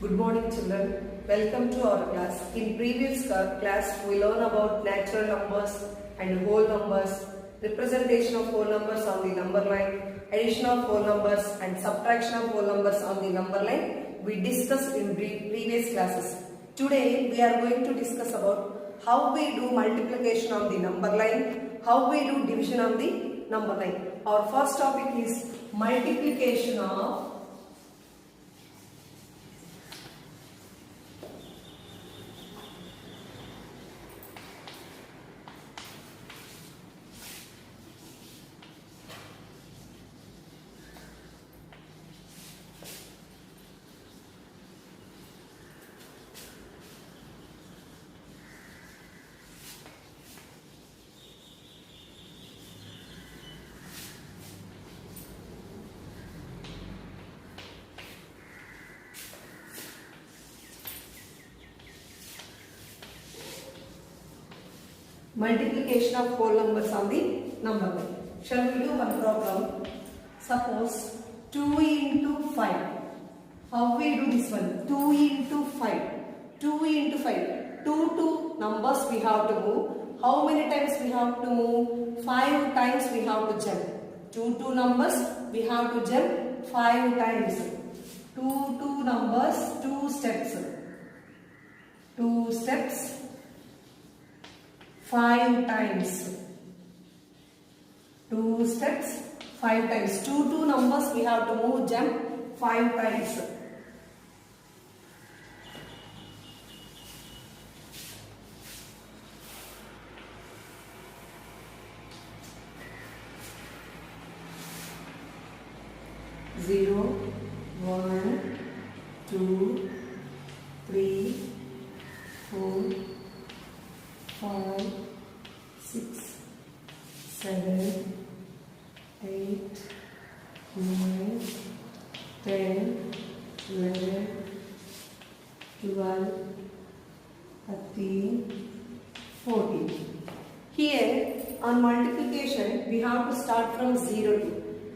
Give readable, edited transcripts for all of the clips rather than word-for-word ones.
Good morning children. Welcome to our class. In previous class we learned about natural numbers and whole numbers, representation of whole numbers on the number line, addition of whole numbers and subtraction of whole numbers on the number line. We discussed in previous classes. Today we are going to discuss about how we do multiplication on the number line, how we do division on the number line. Our first topic is multiplication of multiplication of whole numbers on the number line. Shall we do one problem? Suppose 2 into 5. How we do this one? 2 into 5. 2 into 5. 2 numbers we have to move. How many times we have to move? 5 times we have to jump. 2 numbers we have to jump 5 times. 2 numbers, 2 steps. 2 steps. 5 times. 2 steps, 5 times. 2 numbers we have to move, jump 5 times. Zero, 1, 2, 3, 4, 5, 6, 7, 8, 9, 10, 11, 12, 13, 14. Here on multiplication we have to start from 0 to.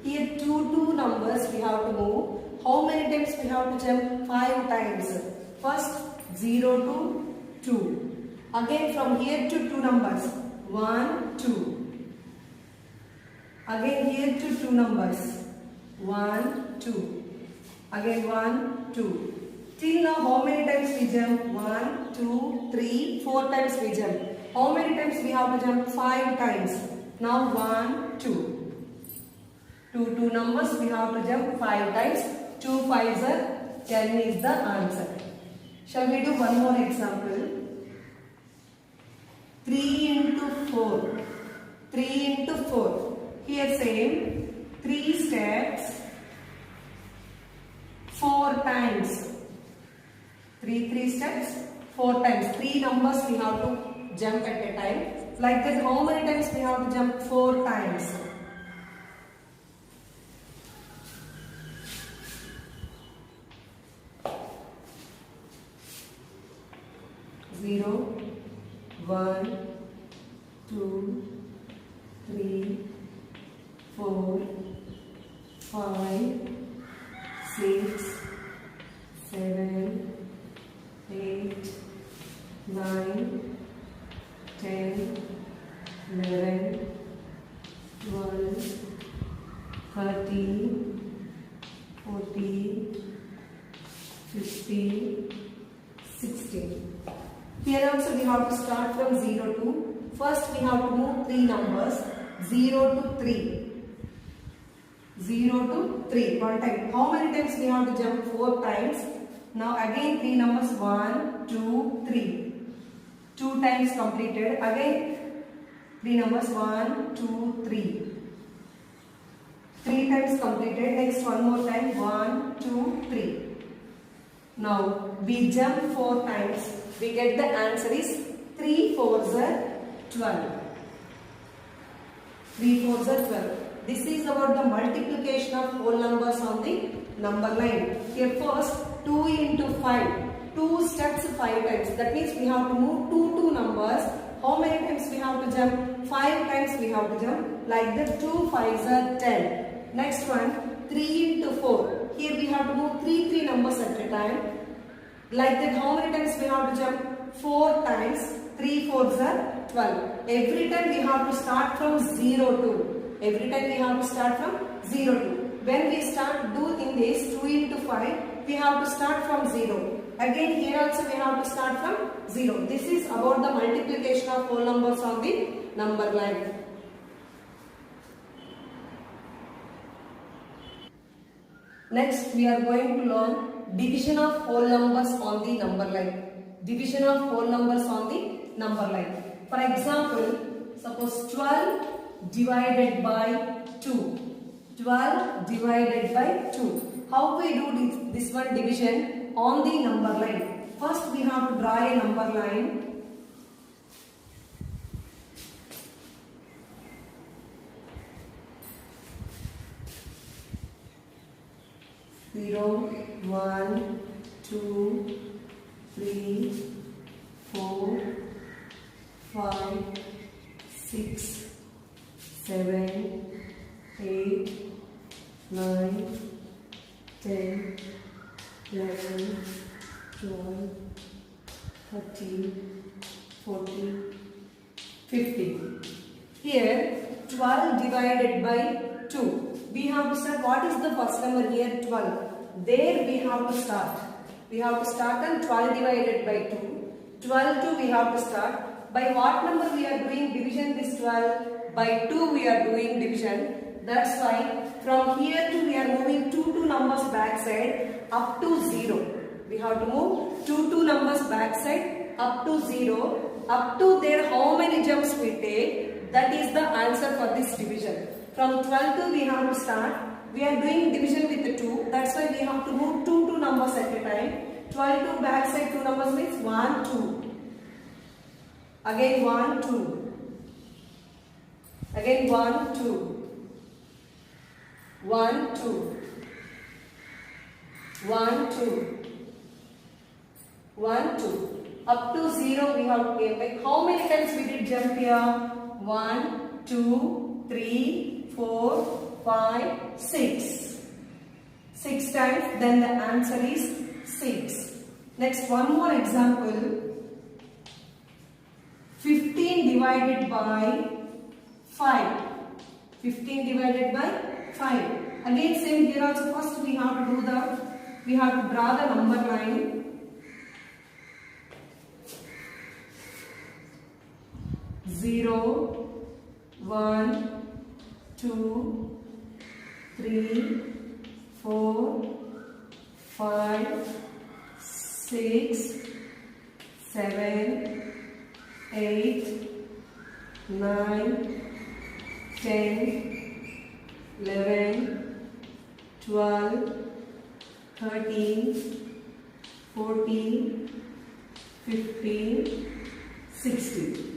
Here 2 numbers we have to move. How many times we have to jump? 5 times. First 0 to 2. Again from here to 2 numbers. 1, 2. Again here to 2 numbers. 1, 2. Again 1, 2. Till now how many times we jump? 1, 2, 3, 4 times we jump. How many times we have to jump? 5 times. Now 1, 2. 2 numbers we have to jump 5 times. 2 5s are 10 is the answer. Shall we do one more example? 3 into 4. 3 into 4. Here same 3 steps 4 times. 3 steps 4 times. 3 numbers we have to jump at a time. Like that how many times we have to jump? 4 times. 0, 1, 2, 3, 4, 5, 6, 7, 8, 9, 10, 11, 12, 13, 14, 15, 16. Here also we have to start from 0 to. First we have to move 3 numbers. 0 to 3. 0 to 3. One time. How many times we have to jump? 4 times. Now again 3 numbers. 1, 2, 3. 2 times completed. Again 3 numbers. 1, 2, 3. 3 times completed. Next one more time. 1, 2, 3. Now we jump 4 times. We get the answer is 3 4s are 12. 3 4s are 12. This is about the multiplication of whole numbers on the number line. Here first 2 into 5. 2 steps 5 times. That means we have to move 2 numbers. How many times we have to jump? 5 times we have to jump. Like the 2 5s are 10. Next one 3 into 4. Here we have to move 3 numbers at a time. Like that, how many times we have to jump? 4 times. 3 4s are 12. Every time we have to start from 0 to. Every time we have to start from 0 to. When we start do in this 2 into 5, we have to start from 0. Again here also we have to start from 0. This is about the multiplication of whole numbers on the number line. Next we are going to learn division of whole numbers on the number line. Division of whole numbers on the number line. For example, suppose 12 divided by 2. 12 divided by 2. How we do this one division on the number line? First we have to draw a number line. Zero, 1, 2, 3, 4, 5, 6, 7, 8, 9, 10, 11, 12, 13, 14, 15. Here 12 divided by 2. We have to start. What is the first number here? 12. There we have to start. We have to start on 12 divided by 2. 12 to we have to start. By what number we are doing division this 12? By 2 we are doing division. That's why from here to we are moving 2 numbers backside up to 0. We have to move 2 numbers backside up to 0. Up to there how many jumps we take? That is the answer for this division. From 12 to we have to start. We are doing division with the 2. That's why we have to move 2 numbers at a time. 12 to backside 2 numbers means 1, 2. Again 1, 2. Again 1, 2. 1, 2. 1, 2. 1, 2. Up to 0 we have to came back. How many times we did jump here? 1, 2, 3, 4, 5, 6. 6 times, then the answer is 6. Next, one more example. 15 divided by 5. 15 divided by 5. Again same here also. First we have to draw the number line. Zero, 1, 2, 3, 4, 5, 6, 7, 8, 9, 10, 11, 12, 13, 14, 15, 16.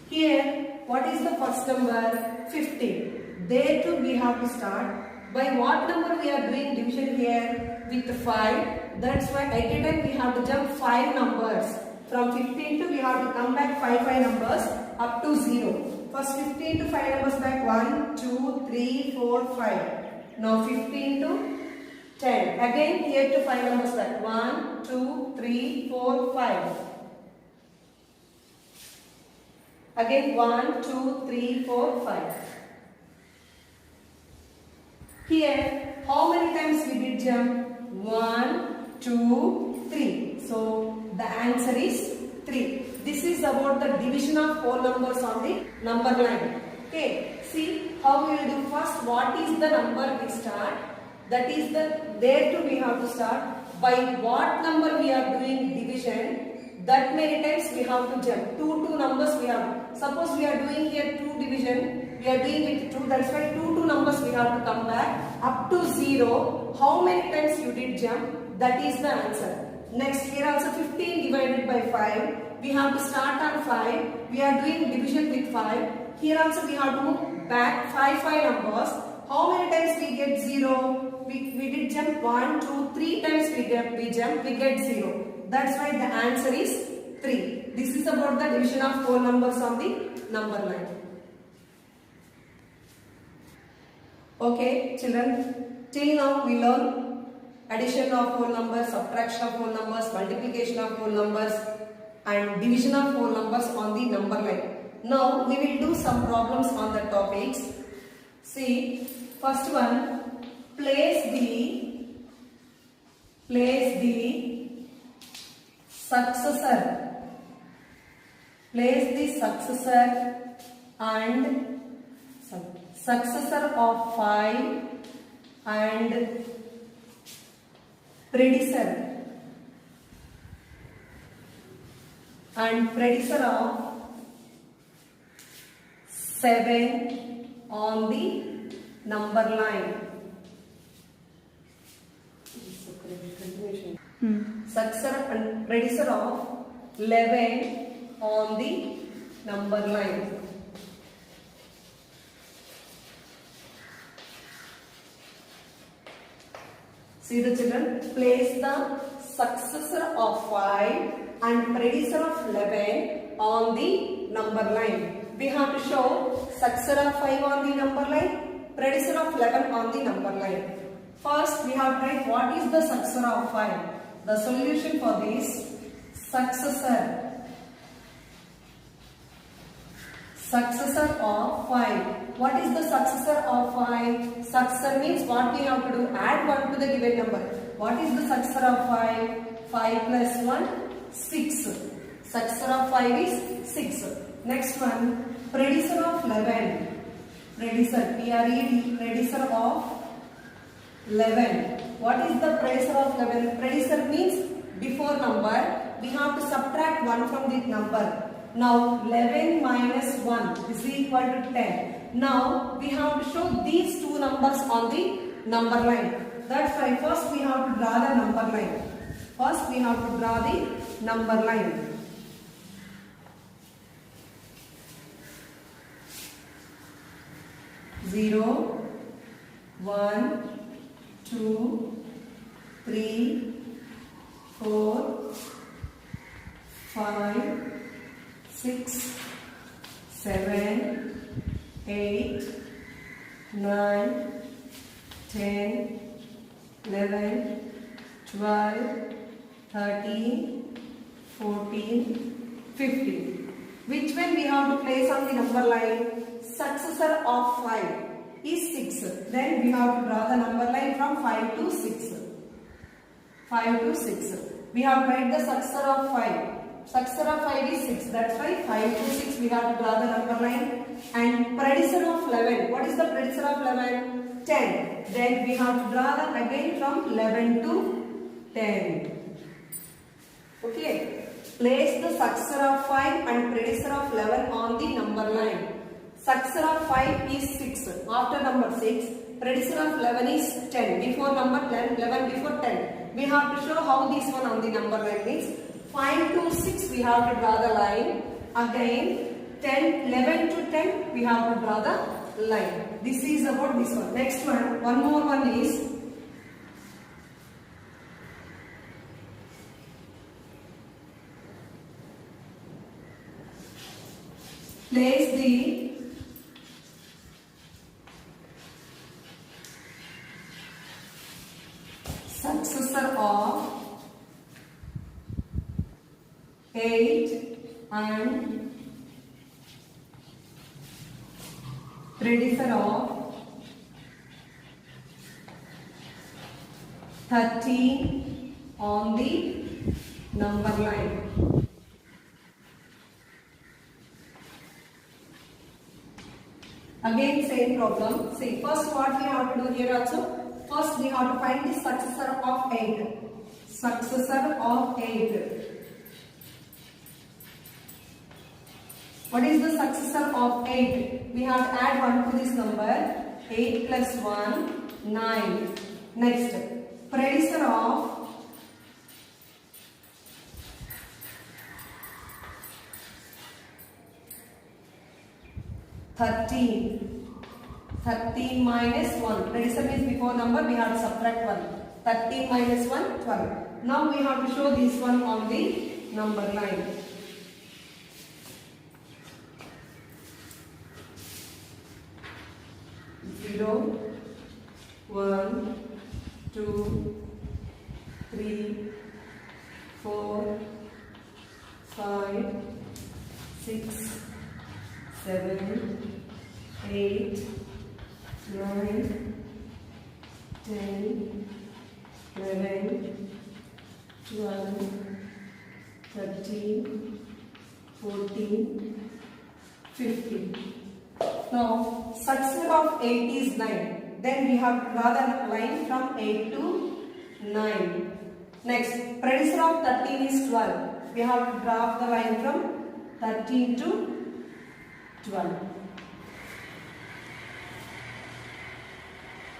Here, what is the first number? 15. There too we have to start. By what number we are doing division here? With 5. That's why at a time we have to jump 5 numbers. From 15 to we have to come back 5 numbers up to 0. First 15 to 5 numbers back. 1, 2, 3, 4, 5. Now 15 to 10. Again here to 5 numbers back. 1, 2, 3, 4, 5. Again 1, 2, 3, 4, 5. Here, how many times we did jump? 1, 2, 3. So, the answer is 3. This is about the division of whole numbers on the number line. Okay, see how we will do first. What is the number we start? That is there too we have to start. By what number we are doing division? That many times we have to jump. 2 numbers we have. Suppose we are doing here 2 division. We are doing with 2. That's why 2 numbers we have to come back up to 0. How many times you did jump? That is the answer. Next here also 15 divided by 5. We have to start on 5. We are doing division with 5. Here also we have to move back 5 numbers. How many times we get 0? We did jump 1, 2, 3 times we jump, we get 0. That's why the answer is 3. This is about the division of whole numbers on the number line. Okay, children, till now we learn addition of whole numbers, subtraction of whole numbers, multiplication of whole numbers and division of whole numbers on the number line. Now we will do some problems on the topics. See, first one, place the successor and successor of 5 and predecessor of 7 on the number line. Successor and predecessor of 11 on the number line. See the children, place the successor of 5 and predecessor of 11 on the number line. We have to show successor of 5 on the number line, predecessor of 11 on the number line. First, we have to write what is the successor of 5. The solution for this, successor of 5. What is the successor of 5? Successor means what we have to do? Add 1 to the given number. What is the successor of 5? 5 plus 1, 6. Successor of 5 is 6. Next one, predecessor of 11. Predecessor, P-R-E-D, predecessor of 11. What is the predecessor of 11? Predecessor means before number. We have to subtract 1 from the number. Now 11 minus 1 is equal to 10. Now we have to show these two numbers on the number line. That's why first we have to draw the number line. First we have to draw the number line. Zero, 1, 2, 3, 4, 5, 6, 7, 8, 9, 10, 11, 12, 13, 14, 15. Which one we have to place on the number line? Successor of 5 is 6. Then we have to draw the number line from 5 to 6. 5 to 6. We have to write the successor of 5. Successor of 5 is 6. That's why 5 to 6 we have to draw the number line. And predecessor of 11. What is the predecessor of 11? 10. Then we have to draw that again from 11 to 10. Okay. Place the successor of 5 and predecessor of 11 on the number line. Successor of 5 is 6. After number 6, predecessor of 11 is 10. Before number 10, 11 before 10. We have to show how this one on the number line means. 5 to 6 we have to draw the line. Again 11 to 10 we have to draw the line. This is about this one. Next one more one is place the successor of 8 and predecessor of 13 on the number line. Again same problem. See, first what we have to do here also? First we have to find the successor of 8. Successor of 8. What is the successor of 8? We have to add 1 to this number. 8 plus 1, 9. Next, predecessor of 13. 13 minus 1. Predecessor means before number, we have to subtract 1. 13 minus 1, 12. Now we have to show this one on the number line. 0, 1, 2, 3, 4, 5, 6, 7, 8, 9, 10, 11, 12, 13, 14, 15. Now, successor of 8 is 9. Then we have to draw the line from 8 to 9. Next, predecessor of 13 is 12. We have to draw the line from 13 to 12.